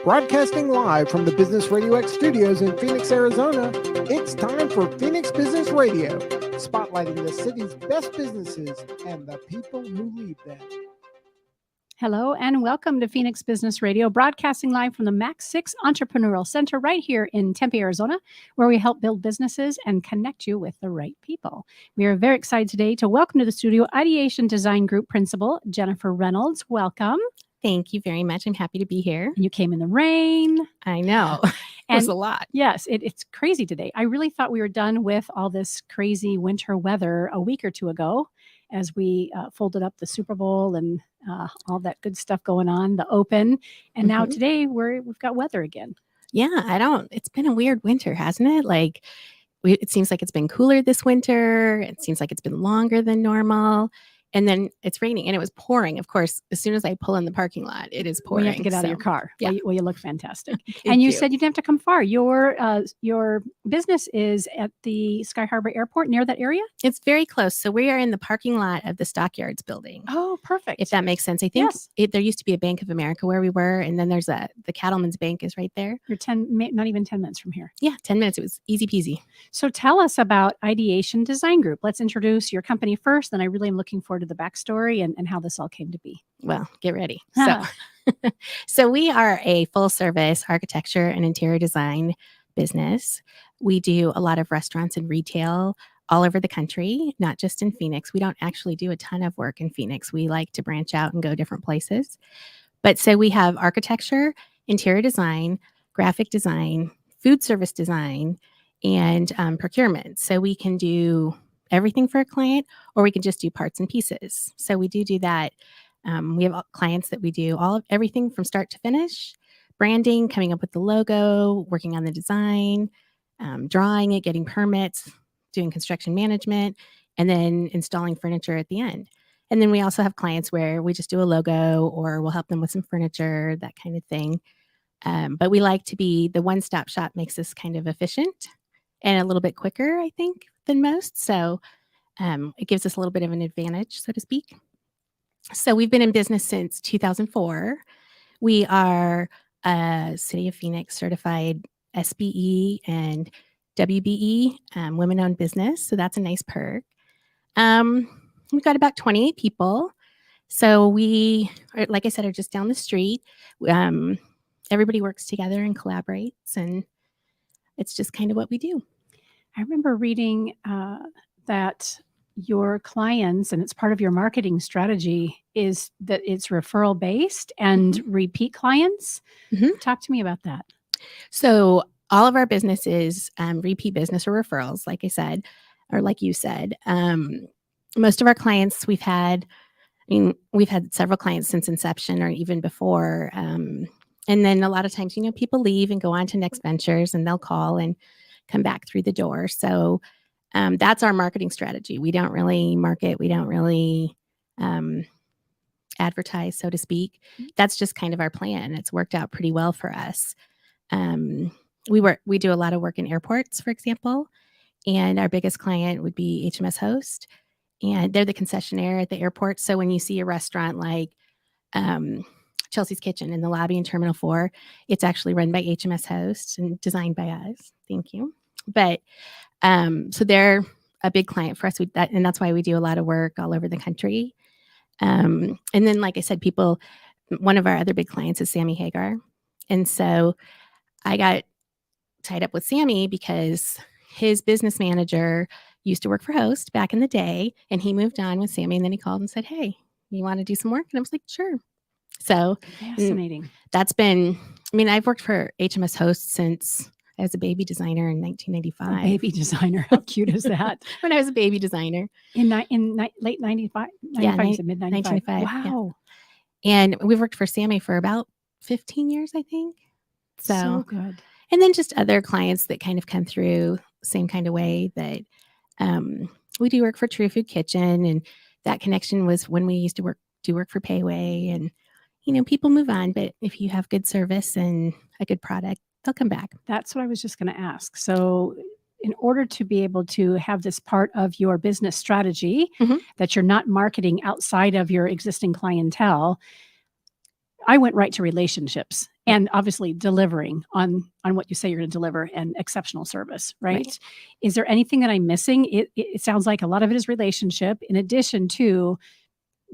Broadcasting live from the Business RadioX studios in Phoenix, Arizona, it's time for Phoenix Business Radio, spotlighting the city's best businesses and the people who lead them. Hello and welcome to Phoenix Business Radio, broadcasting live from the Max 6 Entrepreneurial Center right here in Tempe, Arizona, where we help build businesses and connect you with the right people. We are very excited today to welcome to the studio Ideation Design Group Principal, Jennifer Reynolds. Welcome. Thank you very much. I'm happy to be here. You came in the rain. I know. It was a lot. Yes, it's crazy today. I really thought we were done with all this crazy winter weather a week or two ago as we folded up the Super Bowl and all that good stuff going on, the Open. And now today we've got weather again. Yeah, it's been a weird winter, hasn't it? It seems like it's been cooler this winter. It seems like it's been longer than normal. And then it's raining and it was pouring. Of course, as soon as I pull in the parking lot, it is pouring. You have to get out of your car. Yeah. Well, you look fantastic. And you said you didn't have to come far. Your business is at the Sky Harbor Airport, near that area? It's very close. So we are in the parking lot of the Stockyards building. Oh, perfect. If that makes sense. I think there used to be a Bank of America where we were. And then there's the Cattleman's Bank is right there. You're not even 10 minutes from here. Yeah, 10 minutes. It was easy peasy. So tell us about Ideation Design Group. Let's introduce your company first. Then I really am looking forward to the backstory and how this all came to be. Well, get ready. So we are a full service architecture and interior design business. We do a lot of restaurants and retail all over the country, not just in Phoenix. We don't actually do a ton of work in Phoenix. We like to branch out and go different places. But so we have architecture, interior design, graphic design, food service design, and procurement. So we can do everything for a client, or we can just do parts and pieces. So we do that. We have clients that we do everything from start to finish, branding, coming up with the logo, working on the design, drawing it, getting permits, doing construction management, and then installing furniture at the end. And then we also have clients where we just do a logo or we'll help them with some furniture, that kind of thing. But we like to be the one-stop shop, makes us kind of efficient and a little bit quicker, I think, than most. So it gives us a little bit of an advantage, so to speak. So we've been in business since 2004. We are a City of Phoenix certified SBE and WBE women-owned business. So that's a nice perk. We've got about 28 people. So we, like I said, are just down the street. Everybody works together and collaborates, and it's just kind of what we do. I remember reading that your clients, and it's part of your marketing strategy, is that it's referral based and repeat clients. Talk to me about that. So all of our business is repeat business or referrals, like I said, or like you said. Most of our clients we've had several clients since inception or even before. And then a lot of times, people leave and go on to next ventures, and they'll call and come back through the door. So that's our marketing strategy. We don't really market. We don't really advertise, so to speak. That's just kind of our plan. It's worked out pretty well for us. We do a lot of work in airports, for example, and our biggest client would be HMS Host, and they're the concessionaire at the airport. So when you see a restaurant like Chelsea's Kitchen in the lobby in Terminal 4, it's actually run by HMS Host and designed by us. Thank you. But so they're a big client for us, and that's why we do a lot of work all over the country. And then, like I said, one of our other big clients is Sammy Hagar. And so I got tied up with Sammy because his business manager used to work for Host back in the day, and he moved on with Sammy, and then he called and said, "Hey, you want to do some work?" And I was like, "Sure." So fascinating. I've worked for HMS Host since I was a baby designer in 1995. A baby designer. How cute is that? When I was a baby designer. In late 95? Yeah, you said mid 95. Wow. Yeah. And we've worked for Sammy for about 15 years, I think. So good. And then just other clients that kind of come through same kind of way that we do work for True Food Kitchen. And that connection was when we used to do work for Payway. And, people move on. But if you have good service and a good product, they'll come back. That's what I was just going to ask. So in order to be able to have this part of your business strategy, that you're not marketing outside of your existing clientele, I went right to relationships and obviously delivering on what you say you're going to deliver and exceptional service, right? Is there anything that I'm missing? It sounds like a lot of it is relationship in addition to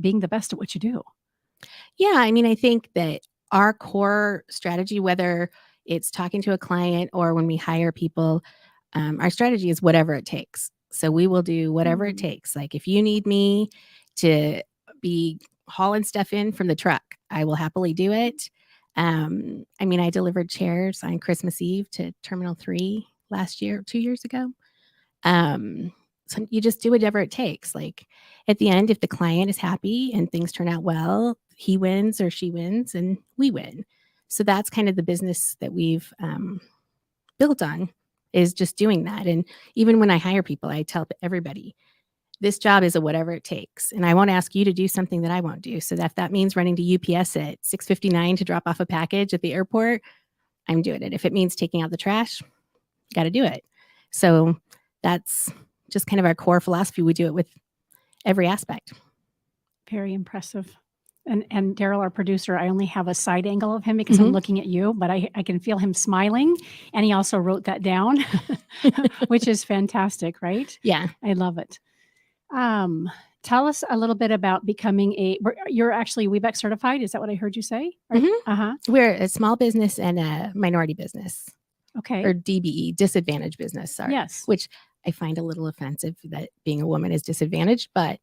being the best at what you do. Yeah, I mean, I think that our core strategy, whether it's talking to a client or when we hire people, our strategy is whatever it takes. So we will do whatever it takes. Like if you need me to be hauling stuff in from the truck, I will happily do it. I mean, I delivered chairs on Christmas Eve to Terminal 3 last year, 2 years ago. So you just do whatever it takes. Like at the end, if the client is happy and things turn out well, he wins or she wins and we win. So that's kind of the business that we've built on, is just doing that. And even when I hire people, I tell everybody, this job is a whatever it takes. And I won't ask you to do something that I won't do. So that if that means running to UPS at 6:59 to drop off a package at the airport, I'm doing it. If it means taking out the trash, got to do it. So that's just kind of our core philosophy. We do it with every aspect. Very impressive. And Daryl, our producer, I only have a side angle of him because I'm looking at you, but I can feel him smiling. And he also wrote that down, which is fantastic, right? Yeah. I love it. Tell us a little bit about becoming you're actually WEBEX certified. Is that what I heard you say? We're a small business and a minority business. Okay. Or DBE, disadvantaged business, sorry. Yes. Which I find a little offensive that being a woman is disadvantaged, but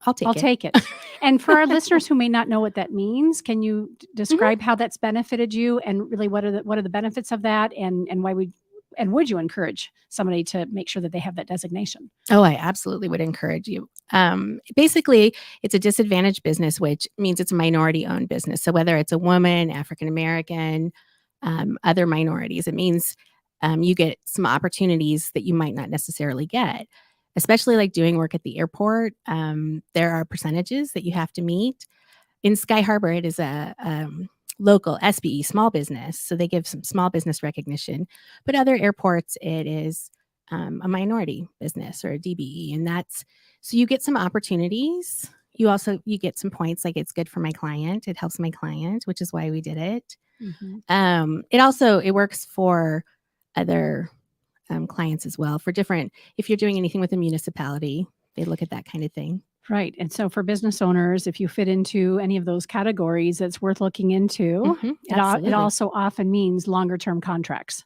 I'll take it. And for our listeners who may not know what that means, can you describe how that's benefited you and really what are the benefits of that and why would you encourage somebody to make sure that they have that designation? Oh, I absolutely would encourage you. Basically, it's a disadvantaged business, which means it's a minority owned business. So whether it's a woman, African American, other minorities, it means you get some opportunities that you might not necessarily get, especially like doing work at the airport. There are percentages that you have to meet. In Sky Harbor, it is a local SBE, small business. So they give some small business recognition. But other airports, it is a minority business or a DBE. And so you get some opportunities. You get some points, like it's good for my client. It helps my client, which is why we did it. It works for other clients as well, if you're doing anything with a municipality, they look at that kind of thing. Right. And so for business owners, if you fit into any of those categories, it's worth looking into. It also often means longer term contracts.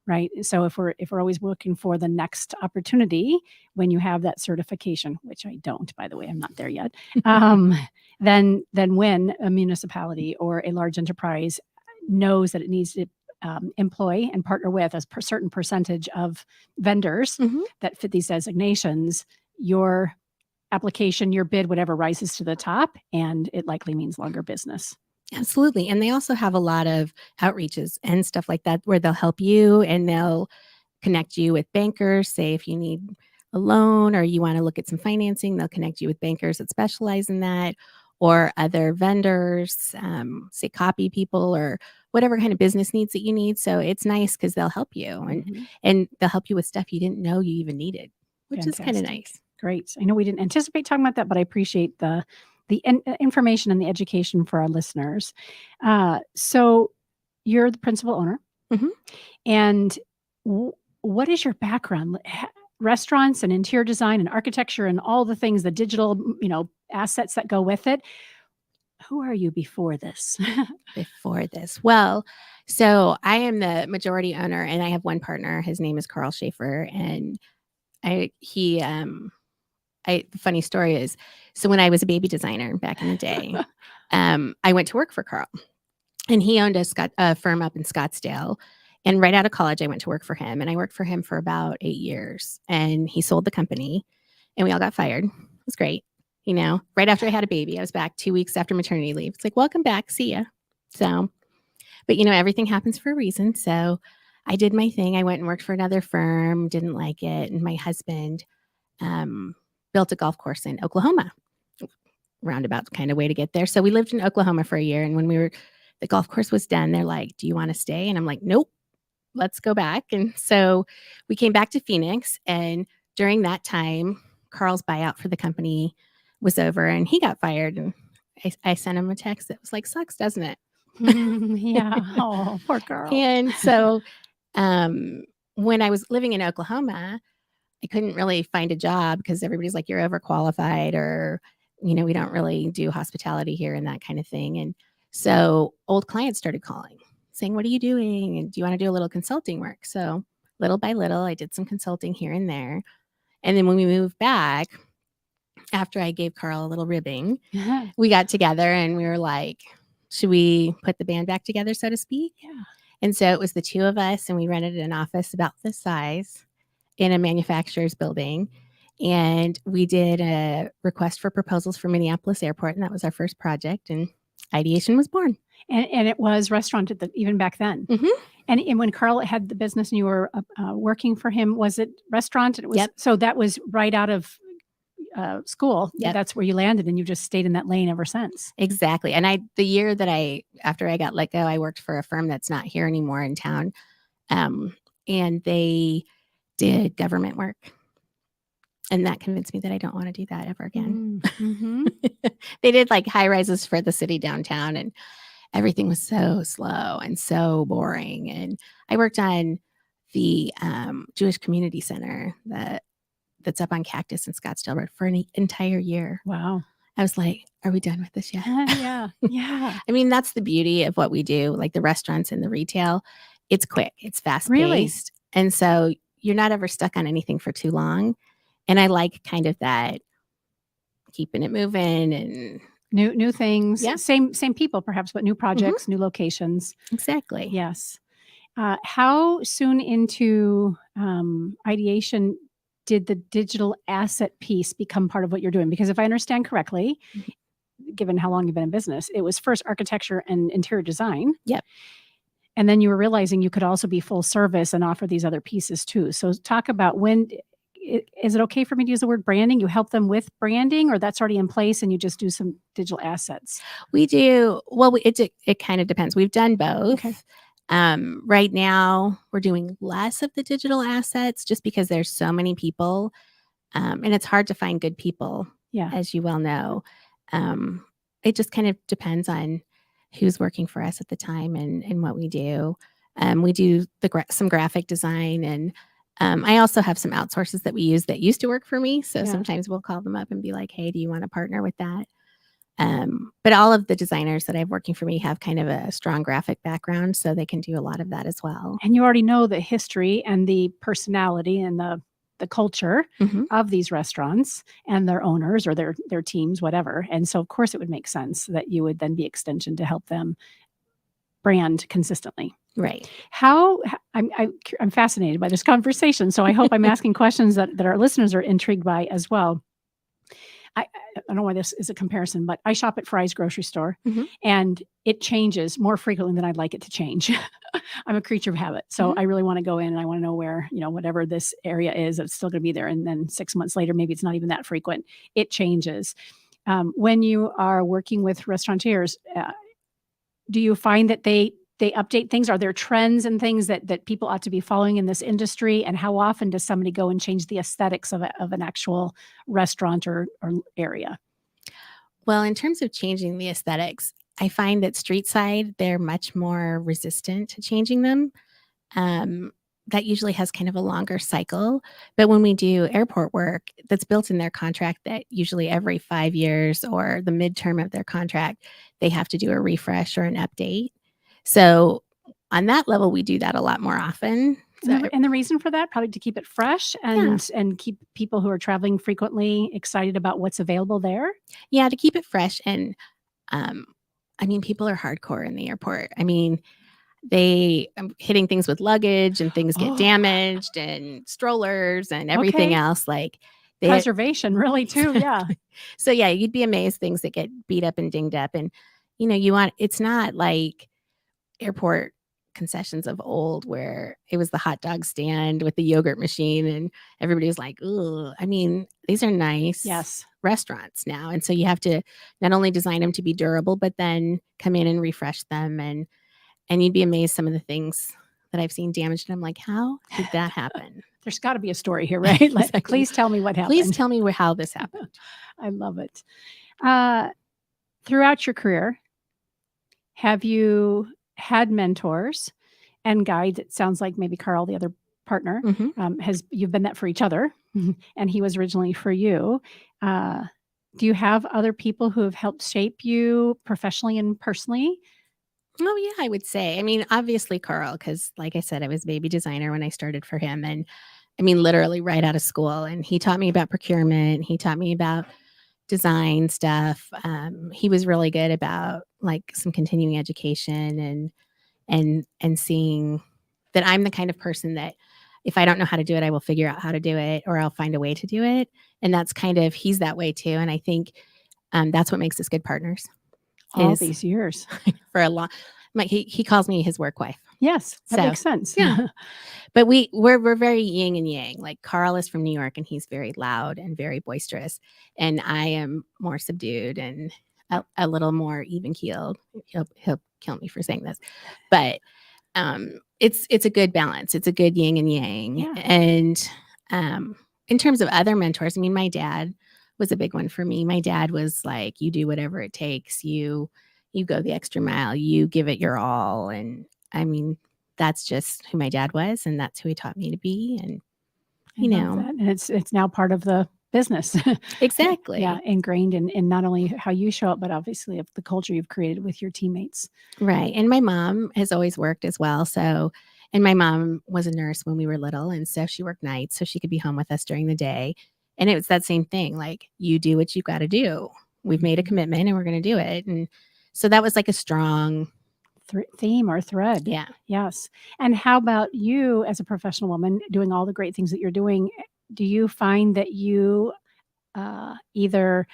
Right. So if we're always looking for the next opportunity when you have that certification, which I don't, by the way, I'm not there yet, then when a municipality or a large enterprise knows that it needs to employ and partner with a certain percentage of vendors that fit these designations, your application, your bid, whatever rises to the top, and it likely means longer business. Absolutely. And they also have a lot of outreaches and stuff like that where they'll help you and they'll connect you with bankers. Say if you need a loan or you want to look at some financing, they'll connect you with bankers that specialize in that, or other vendors, say copy people or whatever kind of business needs that you need. So it's nice because they'll help you and they'll help you with stuff you didn't know you even needed, which is kind of nice. Great. I know we didn't anticipate talking about that, but I appreciate the information and the education for our listeners. So you're the principal owner. And what is your background? Restaurants and interior design and architecture and all the things, the digital, assets that go with it. Who are you before this? Well, so I am the majority owner and I have one partner. His name is Carl Schaefer. And the funny story is, so when I was a baby designer back in the day, I went to work for Carl and he owned a firm up in Scottsdale. And right out of college, I went to work for him and I worked for him for about 8 years and he sold the company and we all got fired. It was great. Right after I had a baby, I was back 2 weeks after maternity leave. It's like, welcome back. See ya. So, but everything happens for a reason. So I did my thing. I went and worked for another firm, didn't like it. And my husband, built a golf course in Oklahoma, roundabout kind of way to get there. So we lived in Oklahoma for a year. And when the golf course was done, they're like, do you want to stay? And I'm like, nope, let's go back. And so we came back to Phoenix. And during that time, Carl's buyout for the company was over and he got fired. And I sent him a text that was like, sucks, doesn't it? Yeah. Oh, poor girl. And so when I was living in Oklahoma, I couldn't really find a job because everybody's like, you're overqualified, or, we don't really do hospitality here and that kind of thing. And so old clients started calling saying, what are you doing? And do you want to do a little consulting work? So little by little, I did some consulting here and there. And then when we moved back, after I gave Carl a little ribbing, we got together and we were like, should we put the band back together, so to speak? Yeah. And so it was the two of us, and we rented an office about this size in a manufacturer's building. And we did a request for proposals for Minneapolis Airport, and that was our first project. And ideation was born. And it was restaurant even back then. Mhm. And when Carl had the business and you were working for him, was it restaurant? It was, Yep. So that was right out of school. Yep. That's where you landed, and you just stayed in that lane ever since. Exactly. And the year that after I got let go, I worked for a firm that's not here anymore in town. And they did government work. And that convinced me that I don't want to do that ever again. Mm-hmm. They did like high rises for the city downtown, and everything was so slow and so boring. And I worked on the Jewish Community Center that's up on Cactus in Scottsdale Road for an entire year. Wow. I was like, are we done with this yet? Yeah. Yeah. I mean, that's the beauty of what we do, like the restaurants and the retail. It's quick, it's fast paced. Really? And so you're not ever stuck on anything for too long. And I like kind of that keeping it moving and new things. Yeah. Same people perhaps, but new projects, new locations. Exactly. Yes. How soon into ideation did the digital asset piece become part of what you're doing? Because if I understand correctly, given how long you've been in business, it was first architecture and interior design. Yep. And then you were realizing you could also be full service and offer these other pieces too. So talk about is it okay for me to use the word branding? You help them with branding, or that's already in place and you just do some digital assets? We do. Well, it kind of depends. We've done both. Okay. Right now, we're doing less of the digital assets just because there's so many people, and it's hard to find good people, Yeah. as you well know. It just kind of depends on who's working for us at the time and what we do. We do some graphic design, and I also have some outsources that we use that used to work for me. So sometimes we'll call them up and be like, hey, do you want to partner with that? But all of the designers that I have working for me have kind of a strong graphic background, so they can do a lot of that as well. And you already know the history and the personality and the culture of these restaurants and their owners or their teams, whatever. And so, of course, it would make sense that you would then be extension to help them brand consistently. Right. I'm fascinated by this conversation. So I hope I'm asking questions that our listeners are intrigued by as well. I don't know why this is a comparison, but I shop at Fry's grocery store and it changes more frequently than I'd like it to change. I'm a creature of habit. So I really want to go in and I want to know where, whatever this area is, it's still going to be there. And then 6 months later, maybe it's not even that frequent. It changes. When you are working with restaurateurs, do you find that they update things? Are there trends and things that people ought to be following in this industry? And how often does somebody go and change the aesthetics of an actual restaurant or area? Well, in terms of changing the aesthetics, I find that street side, they're much more resistant to changing them. That usually has kind of a longer cycle. But when we do airport work, that's built in their contract that usually every 5 years or the midterm of their contract, they have to do a refresh or an update. So on that level, we do that a lot more often. And the reason for that, probably to keep it fresh and keep people who are traveling frequently excited about what's available there. Yeah, to keep it fresh. And people are hardcore in the airport. I mean, they hitting things with luggage and things get damaged and strollers and everything else. Like preservation, really, too. Yeah. So yeah, you'd be amazed things that get beat up and dinged up. And it's not like airport concessions of old where it was the hot dog stand with the yogurt machine and everybody was like, ooh. I mean, these are nice restaurants now. And so you have to not only design them to be durable, but then come in and refresh them. And you'd be amazed some of the things that I've seen damaged. And I'm like, how did that happen? There's got to be a story here, right? Exactly. Please tell me what happened. Please tell me how this happened. I love it. throughout your career, have you had mentors and guides? It sounds like maybe Carl, the other partner, you've been that for each other, and he was originally for you. Do you have other people who have helped shape you professionally and personally? Oh, yeah, I would say. I mean, obviously, Carl, because like I said, I was baby designer when I started for him. And I mean, literally right out of school. And he taught me about procurement. He taught me about design stuff. He was really good about like some continuing education and seeing that I'm the kind of person that if I don't know how to do it, I will figure out how to do it or I'll find a way to do it. And that's kind of, he's that way too. And I think that's what makes us good partners. All these years. For a long, like he calls me his work wife. Yes, that makes sense. Yeah. But we're very yin and yang. Like Carl is from New York and he's very loud and very boisterous. And I am more subdued and a little more even keeled. He'll kill me for saying this. But it's a good balance. It's a good yin and yang. Yeah. And in terms of other mentors, I mean, my dad was a big one for me. My dad was like, you do whatever it takes. You go the extra mile. You give it your all. And I mean, that's just who my dad was, and that's who he taught me to be. And I love that. And it's now part of the business. Exactly. Yeah, ingrained in not only how you show up, but obviously of the culture you've created with your teammates. Right. And my mom has always worked as well. So, and my mom was a nurse when we were little, and so she worked nights so she could be home with us during the day. And it was that same thing, like you do what you got to do. We've made a commitment and we're going to do it. And so that was like a strong theme or thread. Yeah. Yes. And how about you as a professional woman doing all the great things that you're doing? Do you find that you either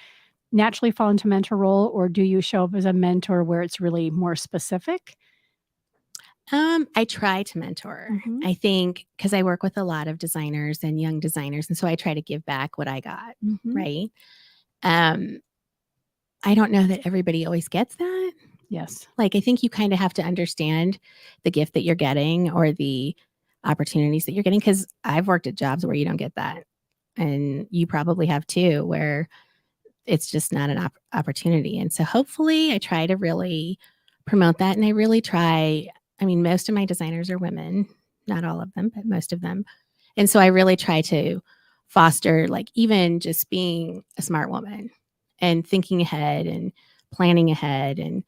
naturally fall into mentor role, or do you show up as a mentor where it's really more specific? I try to mentor. I think because I work with a lot of designers and young designers, and so I try to give back what I got. Right. I don't know that everybody always gets that. Yes. Like, I think you kind of have to understand the gift that you're getting or the opportunities that you're getting. Because I've worked at jobs where you don't get that. And you probably have too, where it's just not an opportunity. And so hopefully I try to really promote that. And I really try. I mean, most of my designers are women, not all of them, but most of them. And so I really try to foster, like, even just being a smart woman and thinking ahead and planning ahead and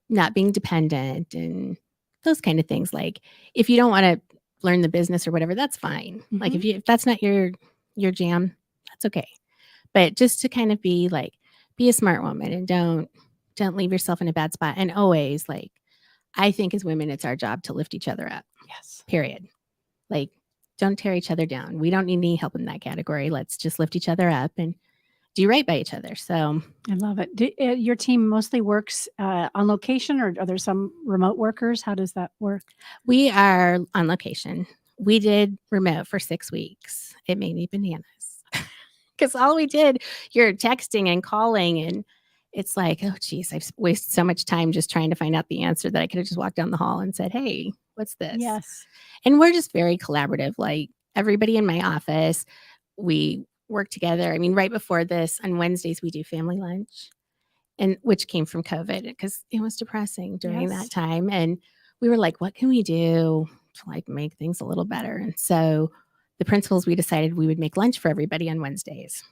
not being dependent and those kind of things. Like, if you don't want to learn the business or whatever, that's fine. Like, if that's not your jam, that's okay. But just to kind of be a smart woman and don't leave yourself in a bad spot. And always, like, I think as women, it's our job to lift each other up. Yes. Period. Like, don't tear each other down. We don't need any help in that category. Let's just lift each other up and do right by each other. So I love it. Your team mostly works on location, or are there some remote workers? How does that work? We are on location. We did remote for 6 weeks. It made me bananas because all we did, you're texting and calling, and it's like, oh, geez, I've wasted so much time just trying to find out the answer that I could have just walked down the hall and said, hey, what's this? Yes. And we're just very collaborative. Like, everybody in my office, we work together. I mean, right before this, on Wednesdays, we do family lunch, and which came from COVID because it was depressing during that time. And we were like, what can we do to like make things a little better? And so the principals, we decided we would make lunch for everybody on Wednesdays,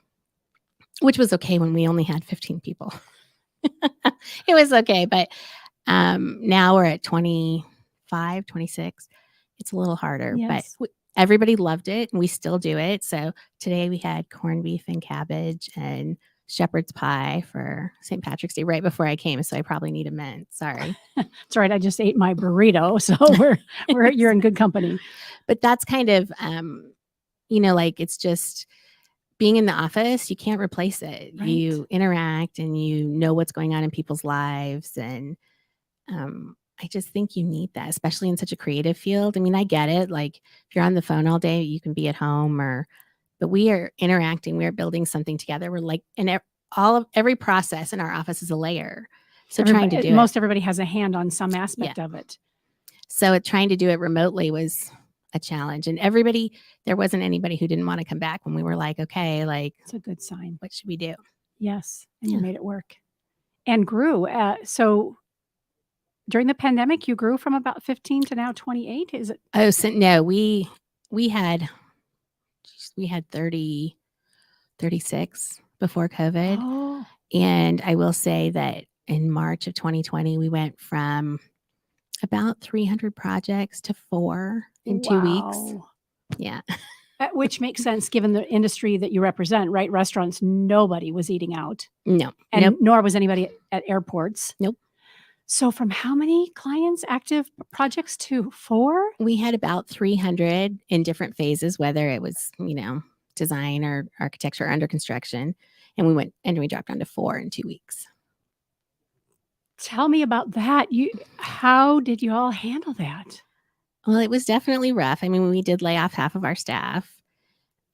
which was okay when we only had 15 people. It was okay. But now we're at 25, 26. It's a little harder, but everybody loved it and we still do it. So today we had corned beef and cabbage and shepherd's pie for St. Patrick's Day right before I came. So I probably need a mint. Sorry. That's right. I just ate my burrito. So you're in good company. But that's kind of, like, it's just being in the office, you can't replace it. Right. You interact and you know what's going on in people's lives. And I just think you need that, especially in such a creative field. I mean, I get it. Like, if you're on the phone all day, you can be at home, but we are interacting. We are building something together. We're like, and every process in our office is a layer. So trying to do most everybody has a hand on some aspect of it. So trying to do it remotely was a challenge. And there wasn't anybody who didn't want to come back when we were like, okay, like, it's a good sign. What should we do? Yes. And you made it work. And grew. So during the pandemic, you grew from about 15 to now 28. Is it? Oh, so no, we had 36 before COVID. Oh, And I will say that in March of 2020, we went from about 300 projects to 4 in 2 weeks. wow. Yeah. Which makes sense given the industry that you represent, right? Restaurants, nobody was eating out, No. and Nope. nor was anybody at airports. Nope. So from how many clients, active projects to 4? We had about 300 in different phases, whether it was, design or architecture or under construction. And we dropped down to 4 in 2 weeks. Tell me about that. How did you all handle that? Well, it was definitely rough. I mean, we did lay off half of our staff.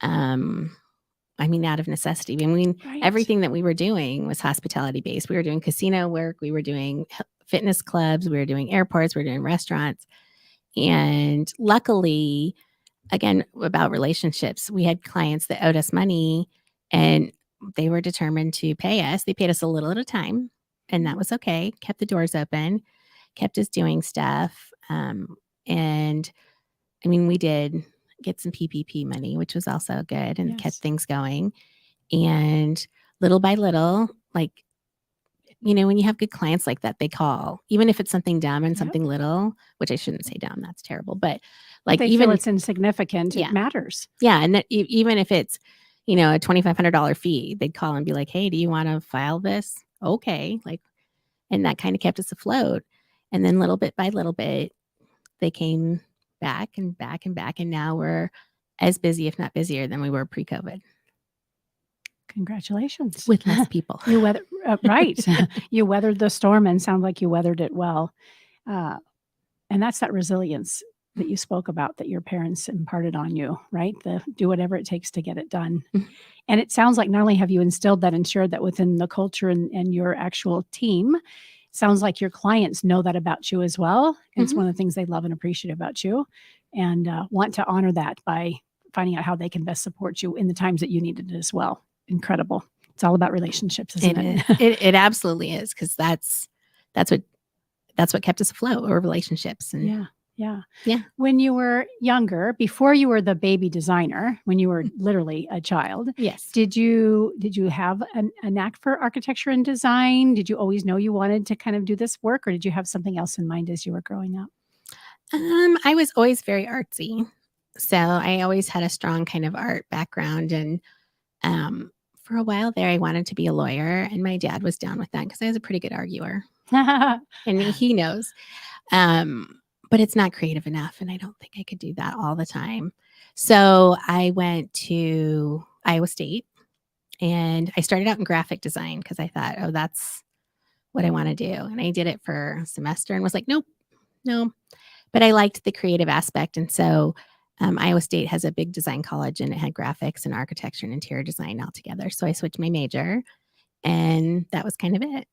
Out of necessity. Right. Everything that we were doing was hospitality based. We were doing casino work. We were doing fitness clubs. We were doing airports. We were doing restaurants. And luckily, again, about relationships, we had clients that owed us money and they were determined to pay us. They paid us a little at a time, and that was okay. Kept the doors open, kept us doing stuff. We did get some PPP money, which was also good and kept Yes. things going. And little by little, when you have good clients like that, they call, even if it's something dumb and Yep. something little, which I shouldn't say dumb, that's terrible. But They even feel it's insignificant, Yeah. it matters. yeah, and that even if it's, a $2,500 fee, they'd call and be like, "Hey, do you want to file this?" Okay, and that kind of kept us afloat. And then little bit by little bit, they came back and back and back, and now we're as busy, if not busier, than we were pre-COVID. Congratulations. With less people. You weathered right. You weathered the storm and sound like you weathered it well. And that's that resilience that you spoke about that your parents imparted on you, right? The do whatever it takes to get it done. Mhm. And it sounds like not only have you instilled that and shared that within the culture and your actual team, sounds like your clients know that about you as well. And it's one of the things they love and appreciate about you, and want to honor that by finding out how they can best support you in the times that you needed it as well. Incredible. It's all about relationships, isn't it? It absolutely is, because that's what kept us afloat, or relationships. And Yeah. When you were younger, before you were the baby designer, when you were literally a child, yes. did you have a knack for architecture and design? Did you always know you wanted to kind of do this work, or did you have something else in mind as you were growing up? I was always very artsy, so I always had a strong kind of art background. And for a while there, I wanted to be a lawyer, and my dad was down with that because I was a pretty good arguer, and he knows. But it's not creative enough, and I don't think I could do that all the time. So I went to Iowa State, and I started out in graphic design because I thought, oh, that's what I want to do. And I did it for a semester and was like, nope, no. But I liked the creative aspect. And so Iowa State has a big design college, and it had graphics and architecture and interior design all together. So I switched my major, and that was kind of it.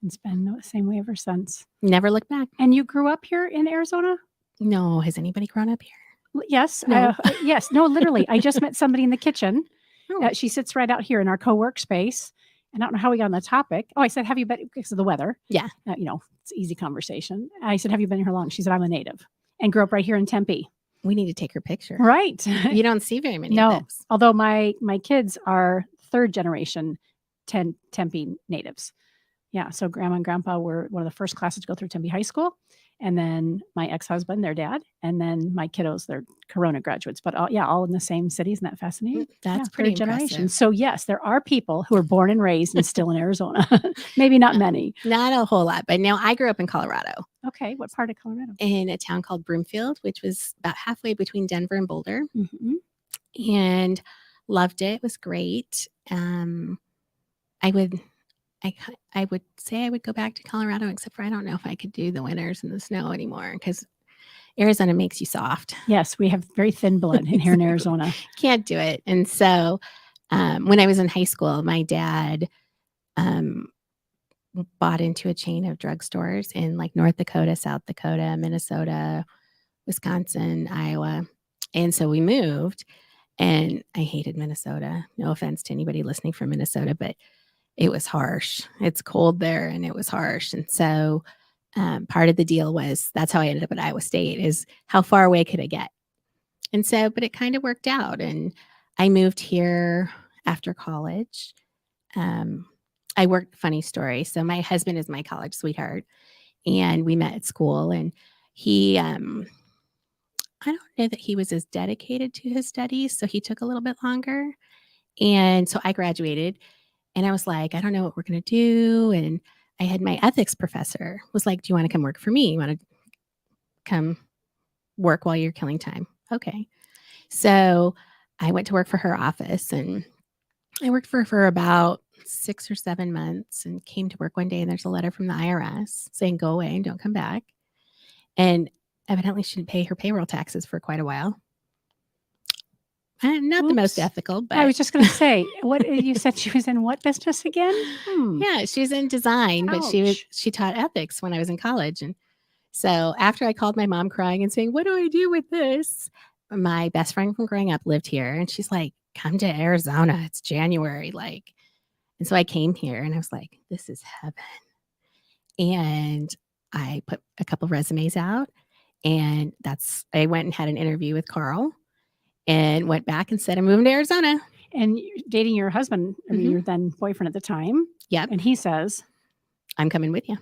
It's been the same way ever since. Never looked back. And you grew up here in Arizona? No. Has anybody grown up here? Yes. No. Yes. No, literally. I just met somebody in the kitchen. Oh. She sits right out here in our co-work space. And I don't know how we got on the topic. Oh, I said, have you been, because of the weather? Yeah. It's easy conversation. I said, have you been here long? She said, I'm a native and grew up right here in Tempe. We need to take her picture. Right. You don't see very many No. of those. Although my kids are third generation Tempe natives. Yeah. So grandma and grandpa were one of the first classes to go through Tempe High School. And then my ex-husband, their dad, and then my kiddos, they're Corona graduates, but all in the same city. Isn't that fascinating? That's pretty generation. impressive. So yes, there are people who are born and raised and still in Arizona. Maybe not many. Not a whole lot, but now I grew up in Colorado. Okay. What part of Colorado? In a town called Broomfield, which was about halfway between Denver and Boulder. Mm-hmm. And loved it. It was great. I would say I would go back to Colorado, except for I don't know if I could do the winters and the snow anymore, because Arizona makes you soft. Yes, we have very thin blood in here in Arizona. Can't do it. And so when I was in high school, my dad bought into a chain of drugstores in North Dakota, South Dakota, Minnesota, Wisconsin, Iowa. And so we moved, and I hated Minnesota. No offense to anybody listening from Minnesota, but it was harsh. It's cold there and it was harsh. And so part of the deal was that's how I ended up at Iowa State is how far away could I get? And so, but it kind of worked out. And I moved here after college. I worked, funny story. So my husband is my college sweetheart and we met at school and he, I don't know that he was as dedicated to his studies. So he took a little bit longer. And so I graduated and I was like, I don't know what we're going to do. And I had my ethics professor was like, do you want to come work for me? You want to come work while you're killing time? Okay. So I went to work for her office and I worked for her for about 6 or 7 months and came to work one day and there's a letter from the IRS saying, go away and don't come back. And evidently she didn't pay her payroll taxes for quite a while. Not the most ethical, but I was just going to say, what you said she was in what business again? Yeah, she was in design, but she taught ethics when I was in college. And so after I called my mom crying and saying, what do I do with this? My best friend from growing up lived here and she's like, come to Arizona. It's January. And so I came here and I was like, this is heaven. And I put a couple resumes out and I went and had an interview with Carl and went back and said, I'm moving to Arizona. And you're dating your husband, I mean, your then boyfriend at the time. Yep. And he says, I'm coming with you.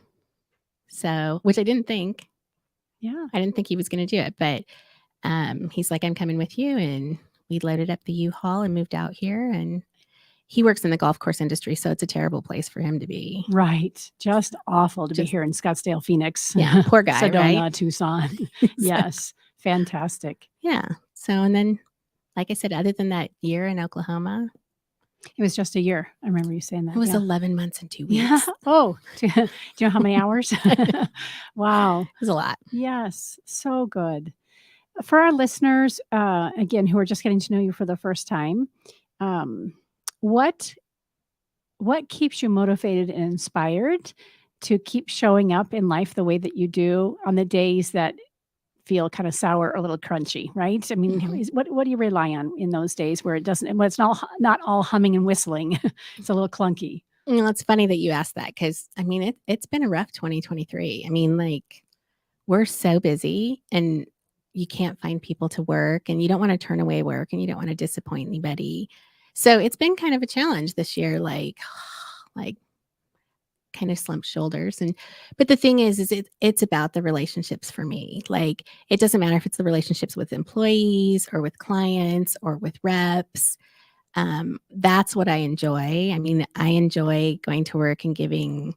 So, which I didn't think. Yeah. I didn't think he was going to do it, but he's like, I'm coming with you. And we loaded up the U-Haul and moved out here. And he works in the golf course industry, so it's a terrible place for him to be. Right. Just awful to be here in Scottsdale, Phoenix. Yeah. Poor guy, Sedona, right? Tucson. Yes. Fantastic. Yeah. So, and then, like I said, other than that year in Oklahoma. It was just a year. I remember you saying that. It was 11 months and 2 weeks. Yeah. Oh, do you know how many hours? Wow. It was a lot. Yes. So good. For our listeners, again, who are just getting to know you for the first time, what keeps you motivated and inspired to keep showing up in life the way that you do on the days that feel kind of sour or a little crunchy, right? I mean, what do you rely on in those days where it's not all humming and whistling? It's a little clunky. It's funny that you asked that because, I mean, it's been a rough 2023. I mean, we're so busy and you can't find people to work and you don't want to turn away work and you don't want to disappoint anybody. So it's been kind of a challenge this year, kind of slumped shoulders. But the thing is it's about the relationships for me. It doesn't matter if it's the relationships with employees or with clients or with reps. That's what I enjoy. I mean, I enjoy going to work and giving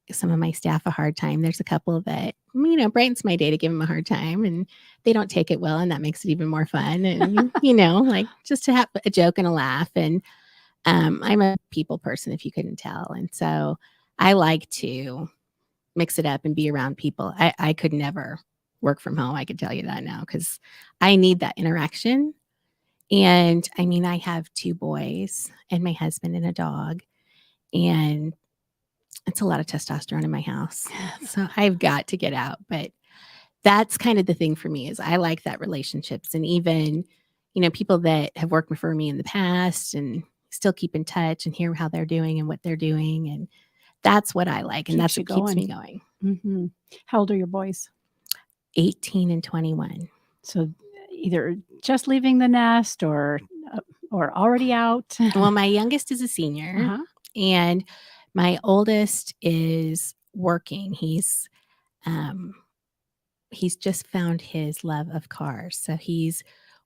some of my staff a hard time. There's a couple that, brightens my day to give them a hard time and they don't take it well. And that makes it even more fun. And, just to have a joke and a laugh. And I'm a people person, if you couldn't tell. And so I like to mix it up and be around people. I could never work from home. I could tell you that now because I need that interaction. And I mean, I have 2 boys and my husband and a dog. And it's a lot of testosterone in my house. So I've got to get out. But that's kind of the thing for me is I like that relationships and even, people that have worked for me in the past and still keep in touch and hear how they're doing and what they're doing. And that's what I like. And that's what keeps me going. Mm-hmm. How old are your boys? 18 and 21. So either just leaving the nest or already out. Well, my youngest is a senior and my oldest is working. He's just found his love of cars. So he's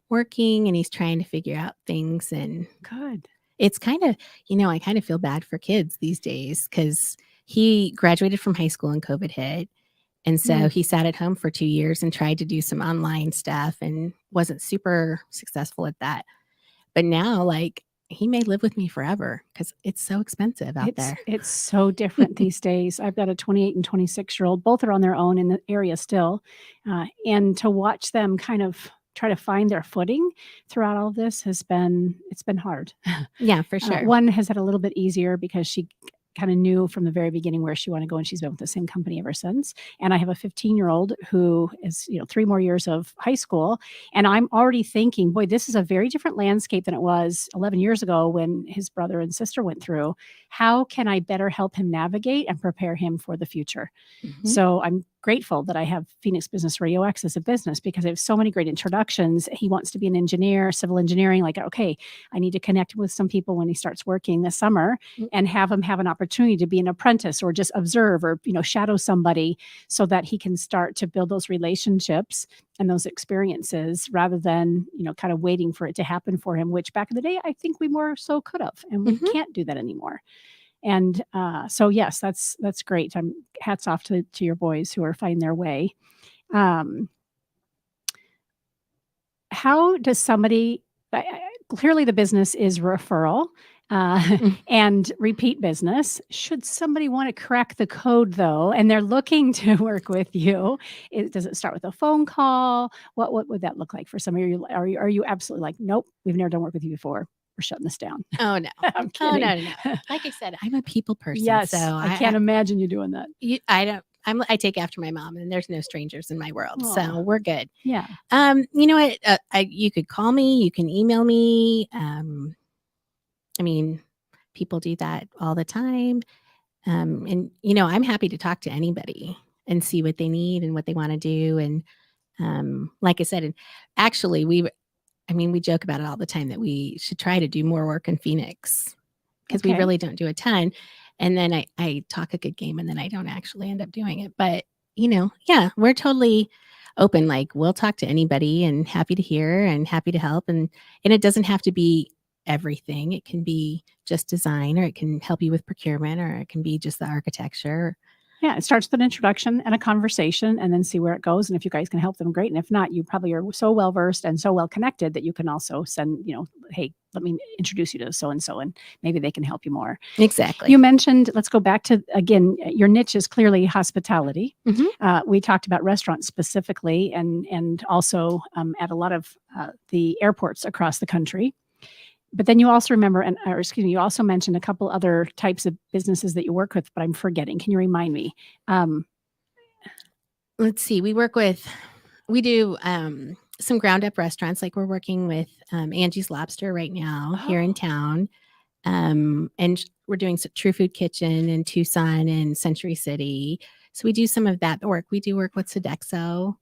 working and he's trying to figure out things and good. It's kind of, I kind of feel bad for kids these days because he graduated from high school and COVID hit. And so he sat at home for 2 years and tried to do some online stuff and wasn't super successful at that. But now, he may live with me forever because it's so expensive out there. It's so different these days. I've got a 28 and 26-year-old. Both are on their own in the area still. And to watch them kind of try to find their footing throughout all of this it's been hard. Yeah, for sure. One has had a little bit easier because she kind of knew from the very beginning where she wanted to go, and she's been with the same company ever since. And I have a 15-year-old who is, 3 more years of high school, and I'm already thinking, boy, this is a very different landscape than it was 11 years ago when his brother and sister went through. How can I better help him navigate and prepare him for the future? Mhm. So I'm grateful that I have Phoenix Business RadioX as a business, because I have so many great introductions. He wants to be an engineer, civil engineering. Like, okay, I need to connect with some people when he starts working this summer and have him have an opportunity to be an apprentice or just observe or, shadow somebody, so that he can start to build those relationships and those experiences, rather than, kind of waiting for it to happen for him, which back in the day, I think we more so could have, and we can't do that anymore. And so, yes, that's great. Hats off to your boys who are finding their way. How does somebody, clearly the business is referral and repeat business. Should somebody want to crack the code, though, and they're looking to work with you, does it start with a phone call? What would that look like for some of you? Are you absolutely like, nope, we've never done work with you before, we're shutting this down? Oh, no. I'm Oh, kidding. no. Like I said, I'm a people person. Yes, So I can't imagine you doing that. I take after my mom, and there's no strangers in my world. Aw. So we're good. Yeah. You know what? You could call me, you can email me. People do that all the time. And I'm happy to talk to anybody and see what they need and what they want to do. And like I said, and actually we joke about it all the time that we should try to do more work in Phoenix, because we Okay. really don't do a ton. And then I talk a good game, and then I don't actually end up doing it. But, yeah, we're totally open. Like, we'll talk to anybody, and happy to hear and happy to help. And it doesn't have to be everything. It can be just design, or it can help you with procurement, or it can be just the architecture. Yeah, it starts with an introduction and a conversation, and then see where it goes. And if you guys can help them, great. And if not, you probably are so well versed and so well connected that you can also send, hey, let me introduce you to so and so, and maybe they can help you more. Exactly. You mentioned, let's go back to, again, your niche is clearly hospitality. We talked about restaurants specifically, and also at a lot of the airports across the country. But then you also you also mentioned a couple other types of businesses that you work with, but I'm forgetting. Can you remind me? Let's see. We do some ground up restaurants. Like, we're working with Angie's Lobster right now here in town. And we're doing True Food Kitchen in Tucson and Century City. So we do some of that work. We do work with Sodexo,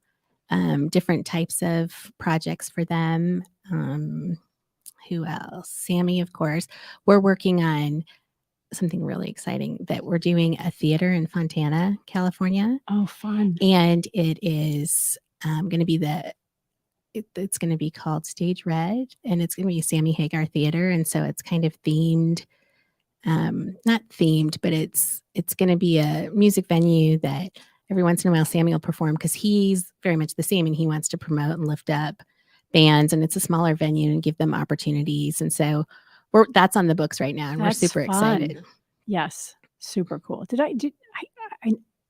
different types of projects for them. Who else? Sammy, of course. We're working on something really exciting, that we're doing a theater in Fontana, California. Oh, fun. And it is going to be it's going to be called Stage Red, and it's going to be a Sammy Hagar theater. And so it's kind of themed, not themed, but it's going to be a music venue that every once in a while Sammy will perform, because he's very much the same, and he wants to promote and lift up bands, and it's a smaller venue and give them opportunities. And so that's on the books right now, and That's we're super excited. Yes, super cool.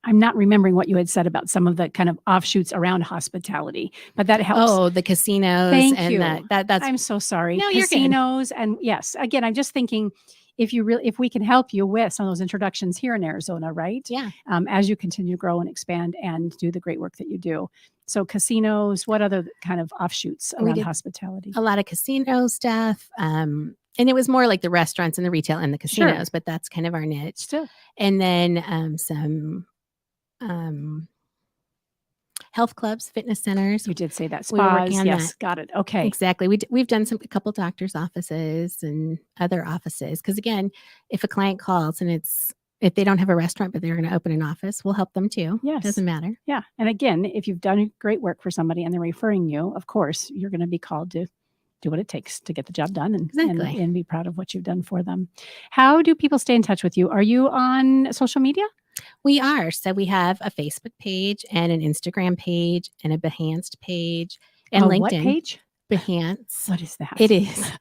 I'm not remembering what you had said about some of the kind of offshoots around hospitality, but that helps. Oh, the casinos. Thank and you. That's I'm so sorry. No, you're good. Casinos, and yes, again, I'm just thinking, if we can help you with some of those introductions here in Arizona, right? Yeah. As you continue to grow and expand and do the great work that you do. So casinos, what other kind of offshoots around hospitality? A lot of casino stuff. And it was more like the restaurants and the retail and the casinos, but that's kind of our niche. Still. And then some health clubs, fitness centers. You did say that. Spas. We were working on yes, that. Got it. Okay. Exactly. We've done a couple doctors' offices and other offices. Because again, if a client calls and if they don't have a restaurant, but they're going to open an office, we'll help them too. Yes. Doesn't matter. Yeah. And again, if you've done great work for somebody and they're referring you, of course, you're going to be called to do what it takes to get the job done and be proud of what you've done for them. How do people stay in touch with you? Are you on social media? We are. So we have a Facebook page and an Instagram page and a Behance page and LinkedIn. What page? Behance. What is that? It is.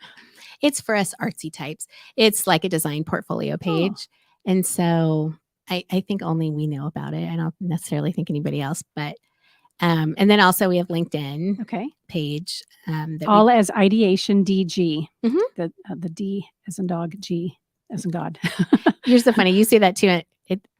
It's for us artsy types. It's like a design portfolio page. And so I think only we know about it. I don't necessarily think anybody else, but and then also we have LinkedIn page. All as Ideation DG. The D as in dog, G. as in God. You're so funny. You say that too.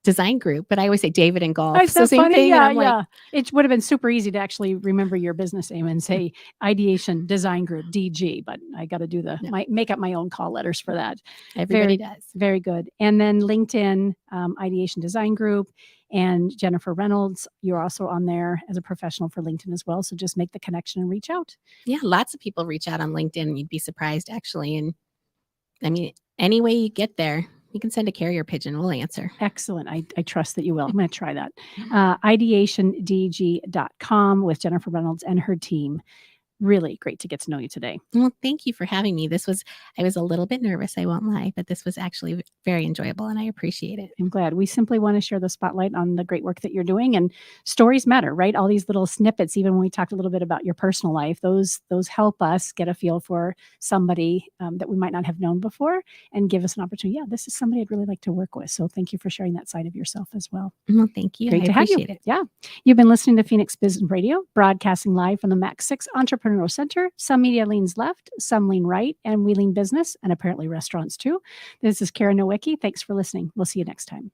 Design group, but I always say David and golf. Is that same funny? thing. And Yeah, I'm like, it would have been super easy to actually remember your business name and say Ideation Design Group, DG, but I got to do make up my own call letters for that. everybody does. Very good. And then LinkedIn, Ideation Design Group, and Jennifer Reynolds. You're also on there as a professional for LinkedIn as well. So just make the connection and reach out. Yeah, lots of people reach out on LinkedIn. You'd be surprised, actually. And I mean, any way you get there, you can send a carrier pigeon. We'll answer. Excellent. I trust that you will. I'm going to try that. IdeationDG.com with Jennifer Reynolds and her team. Really great to get to know you today. Well, thank you for having me. I was a little bit nervous, I won't lie, but this was actually very enjoyable and I appreciate it. I'm glad. We simply want to share the spotlight on the great work that you're doing, and stories matter, right? All these little snippets, even when we talked a little bit about your personal life, those help us get a feel for somebody that we might not have known before and give us an opportunity. Yeah, this is somebody I'd really like to work with. So thank you for sharing that side of yourself as well. Well, thank you. Great to have you. It. Yeah. You've been listening to Phoenix Business Radio, broadcasting live from the Max 6 Entrepreneurial Center. Some media leans left, some lean right, and we lean business and apparently restaurants too. This is Kara Nowicki. Thanks for listening. We'll see you next time.